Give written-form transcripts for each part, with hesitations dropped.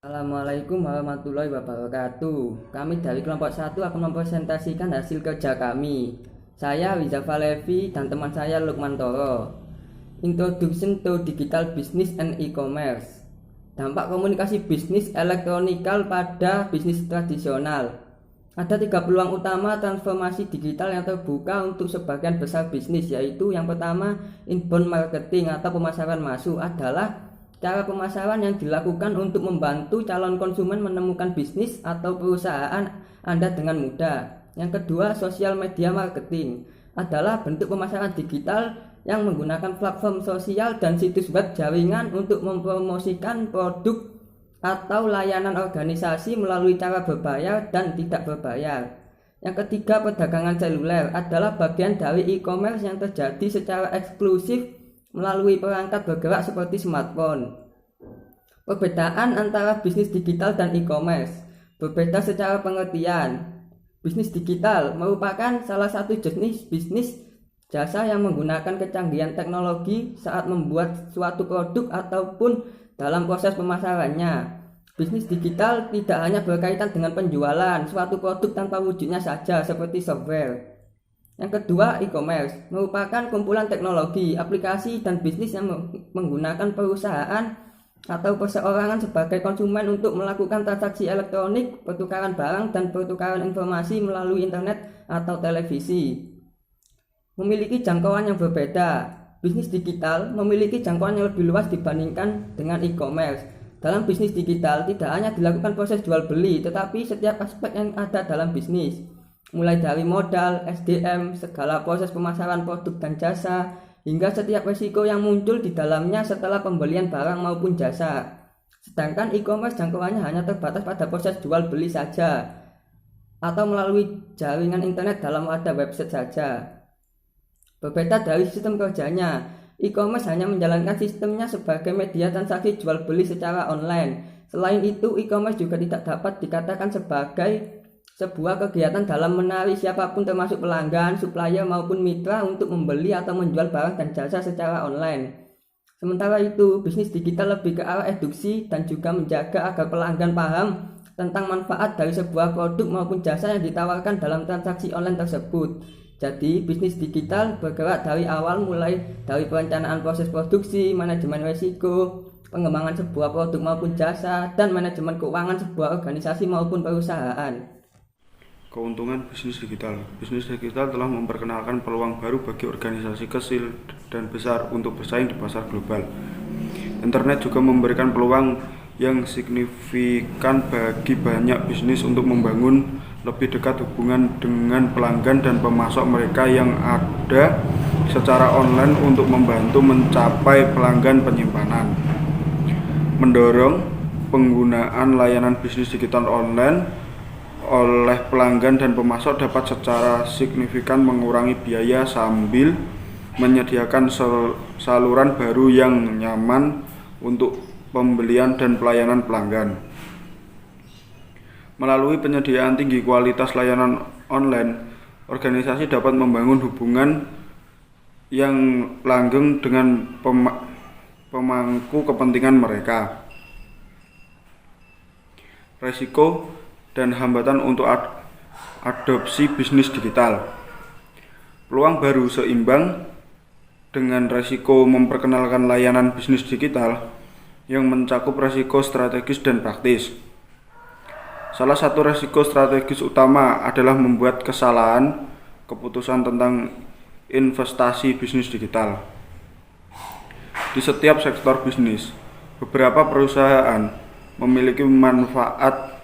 Assalamualaikum warahmatullahi wabarakatuh. Kami dari kelompok 1 akan mempresentasikan hasil kerja kami. Saya Wizafa Levi dan teman saya Lukman Toro. Introduction to Digital Business and E-commerce. Dampak komunikasi bisnis elektronikal pada bisnis tradisional. Ada 3 peluang utama transformasi digital yang terbuka untuk sebagian besar bisnis, yaitu yang pertama, inbound marketing atau pemasaran masuk adalah cara pemasaran yang dilakukan untuk membantu calon konsumen menemukan bisnis atau perusahaan Anda dengan mudah. Yang kedua, social media marketing adalah bentuk pemasaran digital yang menggunakan platform sosial dan situs web jaringan untuk mempromosikan produk atau layanan organisasi melalui cara berbayar dan tidak berbayar. Yang ketiga, perdagangan seluler adalah bagian dari e-commerce yang terjadi secara eksklusif melalui perangkat bergerak seperti smartphone. Perbedaan antara bisnis digital dan e-commerce berbeda secara pengertian. Bisnis digital merupakan salah satu jenis bisnis jasa yang menggunakan kecanggihan teknologi saat membuat suatu produk ataupun dalam proses pemasarannya. Bisnis digital tidak hanya berkaitan dengan penjualan suatu produk tanpa wujudnya saja seperti software. Yang kedua, e-commerce merupakan kumpulan teknologi, aplikasi, dan bisnis yang menggunakan perusahaan atau perseorangan sebagai konsumen untuk melakukan transaksi elektronik, pertukaran barang, dan pertukaran informasi melalui internet atau televisi. Memiliki jangkauan yang berbeda. Bisnis digital memiliki jangkauan yang lebih luas dibandingkan dengan e-commerce. Dalam bisnis digital tidak hanya dilakukan proses jual beli, tetapi setiap aspek yang ada dalam bisnis, mulai dari modal, SDM, segala proses pemasaran produk dan jasa, hingga setiap risiko yang muncul di dalamnya setelah pembelian barang maupun jasa. Sedangkan e-commerce jangkauannya hanya terbatas pada proses jual beli saja, atau melalui jaringan internet dalam wadah website saja. Berbeda dari sistem kerjanya, e-commerce hanya menjalankan sistemnya sebagai media transaksi jual beli secara online. Selain itu, e-commerce juga tidak dapat dikatakan sebagai sebuah kegiatan dalam menarik siapapun termasuk pelanggan, supplier maupun mitra untuk membeli atau menjual barang dan jasa secara online. Sementara itu, bisnis digital lebih ke arah eduksi dan juga menjaga agar pelanggan paham tentang manfaat dari sebuah produk maupun jasa yang ditawarkan dalam transaksi online tersebut. Jadi, bisnis digital bergerak dari awal, mulai dari perencanaan proses produksi, manajemen risiko, pengembangan sebuah produk maupun jasa, dan manajemen keuangan sebuah organisasi maupun perusahaan. Keuntungan bisnis digital. Bisnis digital telah memperkenalkan peluang baru bagi organisasi kecil dan besar untuk bersaing di pasar global. Internet juga memberikan peluang yang signifikan bagi banyak bisnis untuk membangun lebih dekat hubungan dengan pelanggan dan pemasok mereka yang ada secara online untuk membantu mencapai pelanggan penyimpanan. Mendorong penggunaan layanan bisnis digital online oleh pelanggan dan pemasok dapat secara signifikan mengurangi biaya sambil menyediakan saluran baru yang nyaman untuk pembelian dan pelayanan pelanggan. Melalui penyediaan tinggi kualitas layanan online, organisasi dapat membangun hubungan yang langgeng dengan pemangku kepentingan mereka. Risiko dan hambatan untuk adopsi bisnis digital. Peluang baru seimbang dengan risiko memperkenalkan layanan bisnis digital yang mencakup risiko strategis dan praktis. Salah satu risiko strategis utama adalah membuat kesalahan keputusan tentang investasi bisnis digital. Di setiap sektor bisnis, beberapa perusahaan memiliki manfaat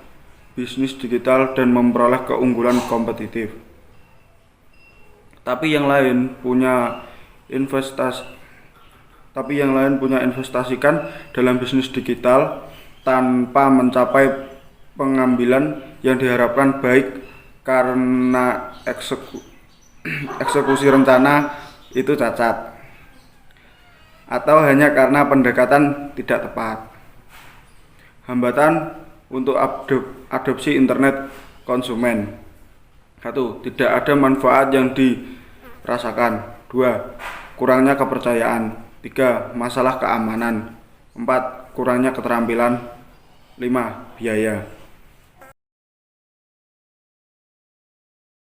bisnis digital dan memperoleh keunggulan kompetitif. Tapi yang lain punya investasikan dalam bisnis digital tanpa mencapai pengambilan yang diharapkan, baik karena eksekusi rencana itu cacat atau hanya karena pendekatan tidak tepat. Hambatan untuk adopsi internet konsumen. 1. Tidak ada manfaat yang dirasakan. 2. Kurangnya kepercayaan. 3. Masalah keamanan. 4. Kurangnya keterampilan 5. Biaya.